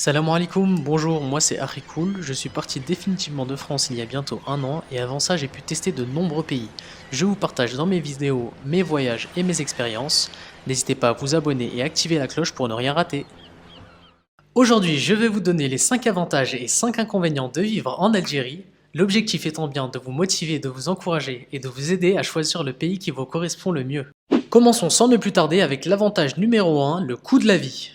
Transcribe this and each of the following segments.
Salam alaikum, bonjour, moi c'est Harikoul, je suis parti définitivement de France il y a bientôt un an et avant ça j'ai pu tester de nombreux pays. Je vous partage dans mes vidéos mes voyages et mes expériences, n'hésitez pas à vous abonner et activer la cloche pour ne rien rater. Aujourd'hui je vais vous donner les 5 avantages et 5 inconvénients de vivre en Algérie, l'objectif étant bien de vous motiver, de vous encourager et de vous aider à choisir le pays qui vous correspond le mieux. Commençons sans ne plus tarder avec l'avantage numéro 1, le coût de la vie.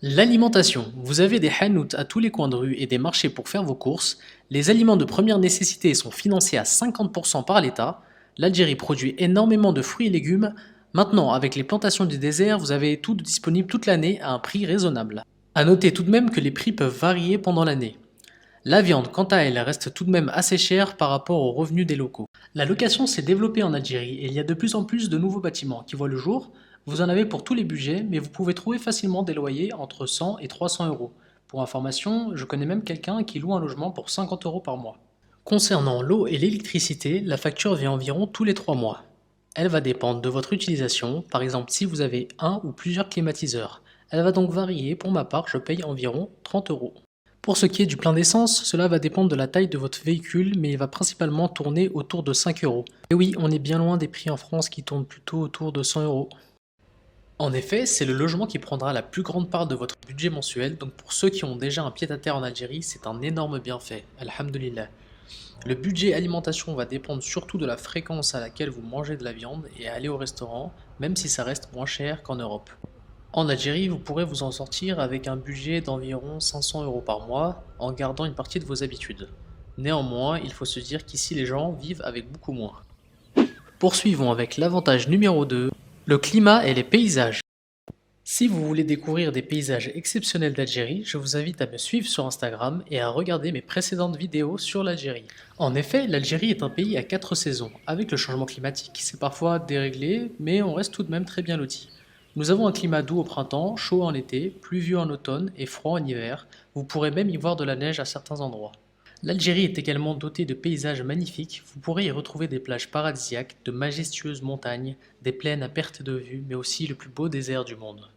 L'alimentation. Vous avez des hanout à tous les coins de rue et des marchés pour faire vos courses. Les aliments de première nécessité sont financés à 50% par l'État. L'Algérie produit énormément de fruits et légumes. Maintenant, avec les plantations du désert, vous avez tout disponible toute l'année à un prix raisonnable. A noter tout de même que les prix peuvent varier pendant l'année. La viande, quant à elle, reste tout de même assez chère par rapport aux revenus des locaux. La location s'est développée en Algérie et il y a de plus en plus de nouveaux bâtiments qui voient le jour. Vous en avez pour tous les budgets, mais vous pouvez trouver facilement des loyers entre 100 et 300 euros. Pour information, je connais même quelqu'un qui loue un logement pour 50 euros par mois. Concernant l'eau et l'électricité, la facture vient environ tous les 3 mois. Elle va dépendre de votre utilisation, par exemple si vous avez un ou plusieurs climatiseurs. Elle va donc varier, pour ma part je paye environ 30 euros. Pour ce qui est du plein d'essence, cela va dépendre de la taille de votre véhicule, mais il va principalement tourner autour de 5 euros. Et oui, on est bien loin des prix en France qui tournent plutôt autour de 100 euros. En effet, c'est le logement qui prendra la plus grande part de votre budget mensuel, donc pour ceux qui ont déjà un pied-à-terre en Algérie, c'est un énorme bienfait, alhamdulillah. Le budget alimentation va dépendre surtout de la fréquence à laquelle vous mangez de la viande et aller au restaurant, même si ça reste moins cher qu'en Europe. En Algérie, vous pourrez vous en sortir avec un budget d'environ 500 euros par mois, en gardant une partie de vos habitudes. Néanmoins, il faut se dire qu'ici les gens vivent avec beaucoup moins. Poursuivons avec l'avantage numéro 2, le climat et les paysages. Si vous voulez découvrir des paysages exceptionnels d'Algérie, je vous invite à me suivre sur Instagram et à regarder mes précédentes vidéos sur l'Algérie. En effet, l'Algérie est un pays à 4 saisons. Avec le changement climatique, c'est parfois déréglé, mais on reste tout de même très bien loti. Nous avons un climat doux au printemps, chaud en été, pluvieux en automne et froid en hiver. Vous pourrez même y voir de la neige à certains endroits. L'Algérie est également dotée de paysages magnifiques, vous pourrez y retrouver des plages paradisiaques, de majestueuses montagnes, des plaines à perte de vue, mais aussi le plus beau désert du monde.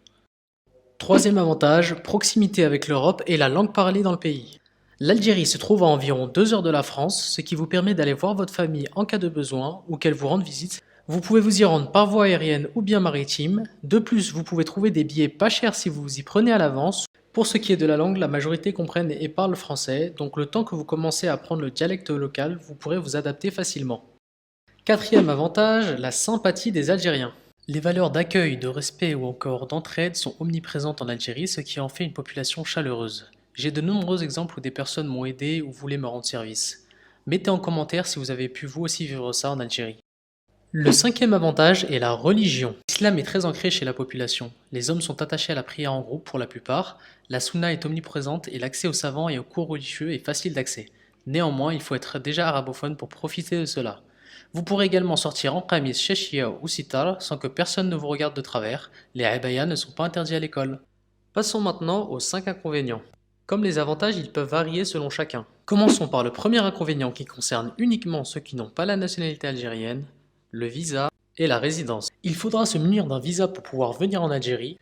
Troisième avantage, proximité avec l'Europe et la langue parlée dans le pays. L'Algérie se trouve à environ 2 heures de la France, ce qui vous permet d'aller voir votre famille en cas de besoin ou qu'elle vous rende visite. Vous pouvez vous y rendre par voie aérienne ou bien maritime. De plus, vous pouvez trouver des billets pas chers si vous vous y prenez à l'avance. Pour ce qui est de la langue, la majorité comprennent et parlent le français, donc le temps que vous commencez à apprendre le dialecte local, vous pourrez vous adapter facilement. Quatrième avantage, la sympathie des Algériens. Les valeurs d'accueil, de respect ou encore d'entraide sont omniprésentes en Algérie, ce qui en fait une population chaleureuse. J'ai de nombreux exemples où des personnes m'ont aidé ou voulaient me rendre service. Mettez en commentaire si vous avez pu vous aussi vivre ça en Algérie. Le cinquième avantage est la religion. L'islam est très ancré chez la population. Les hommes sont attachés à la prière en groupe pour la plupart. La sunna est omniprésente et l'accès aux savants et aux cours religieux est facile d'accès. Néanmoins, il faut être déjà arabophone pour profiter de cela. Vous pourrez également sortir en qamis, sheshia ou sitar sans que personne ne vous regarde de travers. Les abayas ne sont pas interdits à l'école. Passons maintenant aux 5 inconvénients. Comme les avantages, ils peuvent varier selon chacun. Commençons par le premier inconvénient qui concerne uniquement ceux qui n'ont pas la nationalité algérienne, le visa et la résidence. Il faudra se munir d'un visa pour pouvoir venir en Algérie.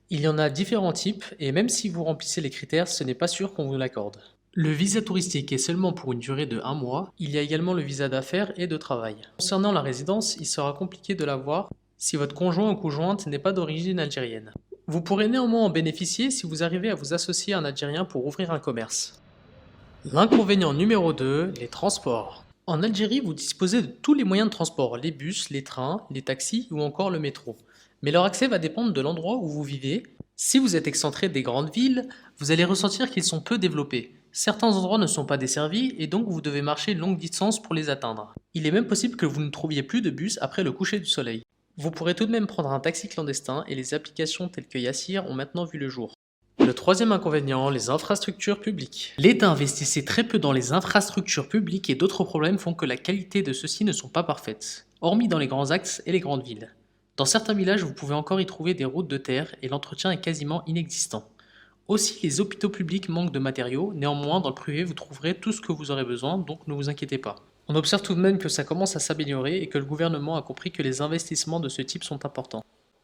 Il y en a différents types et même si vous remplissez les critères, ce n'est pas sûr qu'on vous l'accorde. Le visa touristique est seulement pour une durée de 1 mois. Il y a également le visa d'affaires et de travail. Concernant la résidence, il sera compliqué de l'avoir si votre conjoint ou conjointe n'est pas d'origine algérienne. Vous pourrez néanmoins en bénéficier si vous arrivez à vous associer à un Algérien pour ouvrir un commerce. L'inconvénient numéro 2, les transports. En Algérie, vous disposez de tous les moyens de transport, les bus, les trains, les taxis ou encore le métro. Mais leur accès va dépendre de l'endroit où vous vivez. Si vous êtes excentré des grandes villes, vous allez ressentir qu'ils sont peu développés. Certains endroits ne sont pas desservis et donc vous devez marcher une longue distance pour les atteindre. Il est même possible que vous ne trouviez plus de bus après le coucher du soleil. Vous pourrez tout de même prendre un taxi clandestin et les applications telles que Yassir ont maintenant vu le jour. Le troisième inconvénient, les infrastructures publiques. L'État investissait très peu dans les infrastructures publiques et d'autres problèmes font que la qualité de ceux-ci ne sont pas parfaites, hormis dans les grands axes et les grandes villes. Dans certains villages, vous pouvez encore y trouver des routes de terre et l'entretien est quasiment inexistant. Aussi, les hôpitaux publics manquent de matériaux, néanmoins dans le privé vous trouverez tout ce que vous aurez besoin, donc ne vous inquiétez pas. On observe tout de même que ça commence à s'améliorer et que le gouvernement a compris que les investissements de ce type sont importants.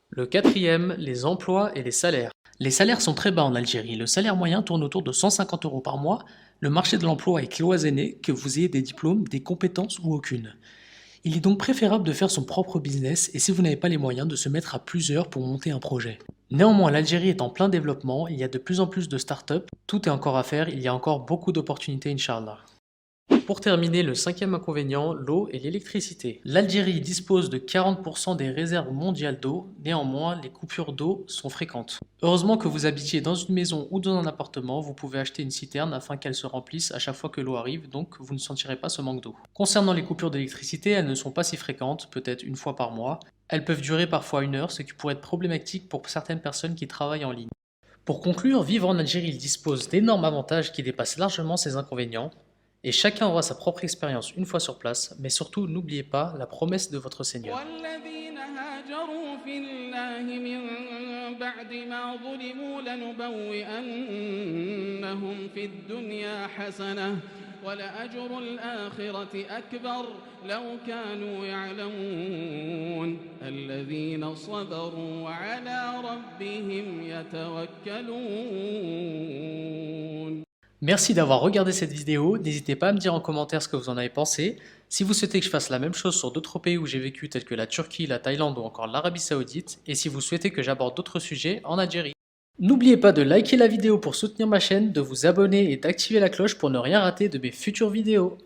Le quatrième, les emplois et les salaires. Les salaires sont très bas en Algérie. Le salaire moyen tourne autour de 150 euros par mois. Le marché de l'emploi est cloisonné, que vous ayez des diplômes, des compétences ou aucune. Il est donc préférable de faire son propre business et si vous n'avez pas les moyens de se mettre à plusieurs pour monter un projet. Néanmoins, l'Algérie est en plein développement, il y a de plus en plus de startups, tout est encore à faire, il y a encore beaucoup d'opportunités, Inch'Allah. Pour terminer, le cinquième inconvénient, l'eau et l'électricité. L'Algérie dispose de 40% des réserves mondiales d'eau, néanmoins les coupures d'eau sont fréquentes. Heureusement que vous habitiez dans une maison ou dans un appartement, vous pouvez acheter une citerne afin qu'elle se remplisse à chaque fois que l'eau arrive, donc vous ne sentirez pas ce manque d'eau. Concernant les coupures d'électricité, elles ne sont pas si fréquentes, peut-être une fois par mois. Elles peuvent durer parfois une heure, ce qui pourrait être problématique pour certaines personnes qui travaillent en ligne. Pour conclure, vivre en Algérie, il dispose d'énormes avantages qui dépassent largement ses inconvénients. Et chacun aura sa propre expérience une fois sur place, mais surtout n'oubliez pas la promesse de votre Seigneur. والذين هاجروا في الله من بعد ما ظلموا لنبوئنهم في الدنيا حسنة ولأجر الآخرة أكبر لو كانوا يعلمون الذين صبروا وعلى ربهم يتوكلون. Merci d'avoir regardé cette vidéo, n'hésitez pas à me dire en commentaire ce que vous en avez pensé. Si vous souhaitez que je fasse la même chose sur d'autres pays où j'ai vécu tels que la Turquie, la Thaïlande ou encore l'Arabie Saoudite, et si vous souhaitez que j'aborde d'autres sujets en Algérie. N'oubliez pas de liker la vidéo pour soutenir ma chaîne, de vous abonner et d'activer la cloche pour ne rien rater de mes futures vidéos.